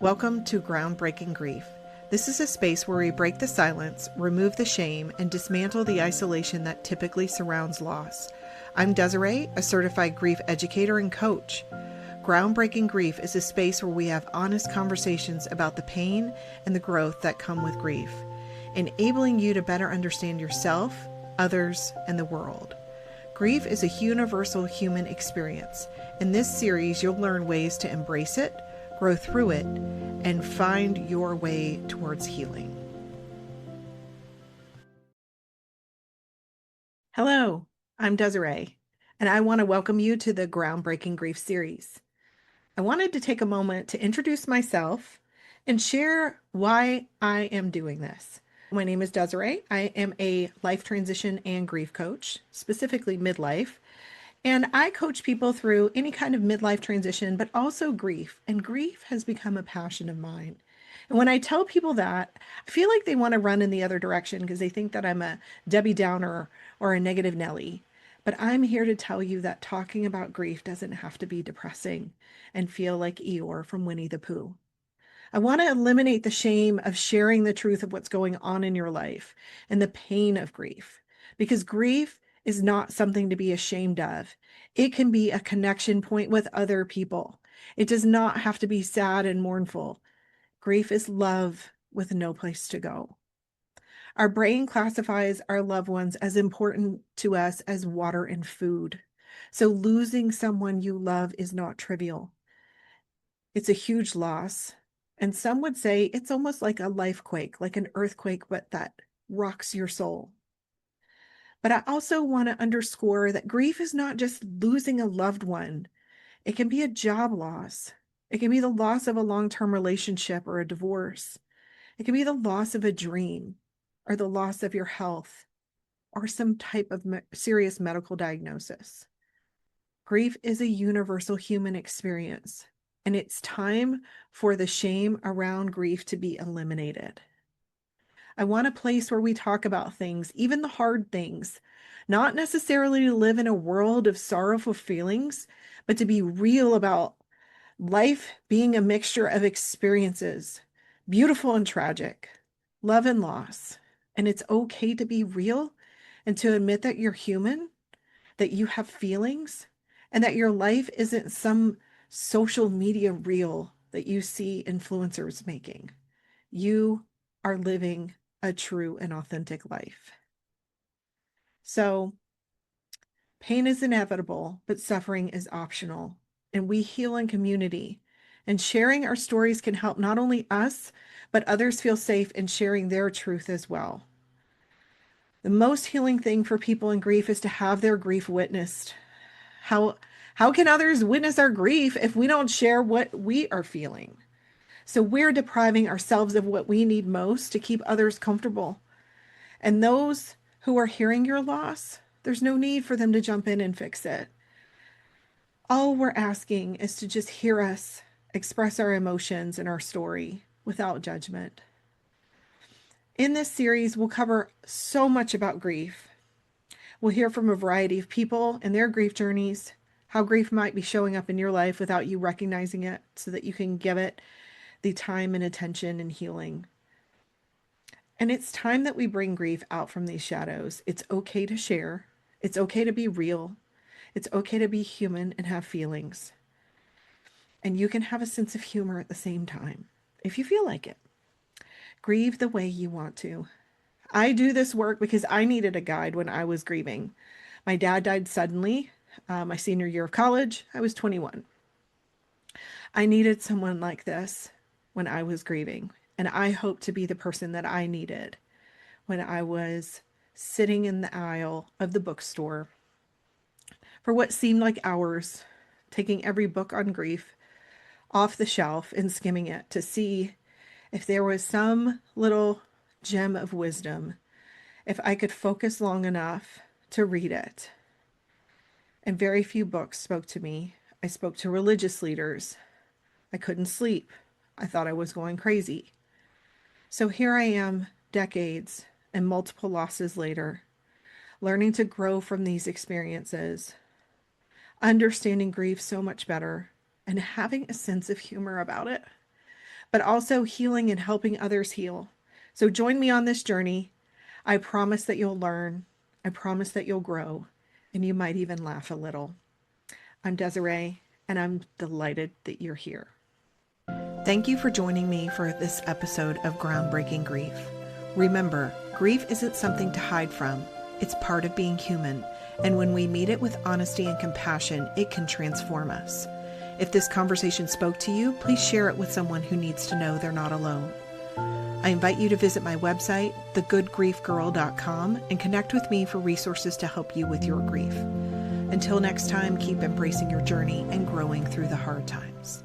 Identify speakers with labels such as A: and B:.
A: Welcome to Groundbreaking Grief. This is a space where we break the silence, remove the shame, and dismantle the isolation that typically surrounds loss. I'm Desiree, a certified grief educator and coach. Groundbreaking Grief is a space where we have honest conversations about the pain and the growth that come with grief, enabling you to better understand yourself, others, and the world. Grief is a universal human experience. In this series, you'll learn ways to embrace it, grow through it, and find your way towards healing. Hello, I'm Desiree, and I want to welcome you to the Groundbreaking Grief series. I wanted to take a moment to introduce myself and share why I am doing this. My name is Desiree. I am a life transition and grief coach, specifically midlife. And I coach people through any kind of midlife transition, but also grief. And grief has become a passion of mine. And when I tell people that, I feel like they want to run in the other direction because they think that I'm a Debbie Downer or a negative Nelly. But I'm here to tell you that talking about grief doesn't have to be depressing and feel like Eeyore from Winnie the Pooh. I want to eliminate the shame of sharing the truth of what's going on in your life and the pain of grief, because grief is not something to be ashamed of. It can be a connection point with other people. It does not have to be sad and mournful. Grief is love with no place to go. Our brain classifies our loved ones as important to us as water and food. So losing someone you love is not trivial. It's a huge loss. And some would say it's almost like a life quake, like an earthquake, but that rocks your soul. But I also want to underscore that grief is not just losing a loved one. It can be a job loss. It can be the loss of a long-term relationship or a divorce. It can be the loss of a dream or the loss of your health or some type of serious medical diagnosis. Grief is a universal human experience, and it's time for the shame around grief to be eliminated. I want a place where we talk about things, even the hard things, not necessarily to live in a world of sorrowful feelings, but to be real about life being a mixture of experiences, beautiful and tragic, love and loss. And it's okay to be real and to admit that you're human, that you have feelings, and that your life isn't some social media reel that you see influencers making. You are living a true and authentic life. So, pain is inevitable, but suffering is optional. And we heal in community. And sharing our stories can help not only us, but others feel safe in sharing their truth as well. The most healing thing for people in grief is to have their grief witnessed. How how can others witness our grief if we don't share what we are feeling? So we're depriving ourselves of what we need most to keep others comfortable. And those who are hearing your loss, there's no need for them to jump in and fix it. All we're asking is to just hear us express our emotions and our story without judgment. In this series, we'll cover so much about grief. We'll hear from a variety of people and their grief journeys, how grief might be showing up in your life without you recognizing it so that you can give it the time and attention and healing. And it's time that we bring grief out from these shadows. It's okay to share. It's okay to be real. It's okay to be human and have feelings. And you can have a sense of humor at the same time, if you feel like it. Grieve the way you want to. I do this work because I needed a guide when I was grieving. My dad died suddenly, my senior year of college. I was 21. I needed someone like this when I was grieving, and I hope to be the person that I needed when I was sitting in the aisle of the bookstore for what seemed like hours, taking every book on grief off the shelf and skimming it to see if there was some little gem of wisdom, if I could focus long enough to read it. And very few books spoke to me. I spoke to religious leaders. I couldn't sleep. I thought I was going crazy. So here I am, decades and multiple losses later, learning to grow from these experiences, understanding grief so much better, and having a sense of humor about it. but also healing and helping others heal. So join me on this journey. I promise that you'll learn. I promise that you'll grow, and you might even laugh a little. I'm Desiree, and I'm delighted that you're here. Thank you for joining me for this episode of Groundbreaking Grief. Remember, grief isn't something to hide from. It's part of being human, and when we meet it with honesty and compassion, it can transform us. If this conversation spoke to you, please share it with someone who needs to know they're not alone. I invite you to visit my website, thegoodgriefgirl.com, and connect with me for resources to help you with your grief. Until next time, keep embracing your journey and growing through the hard times.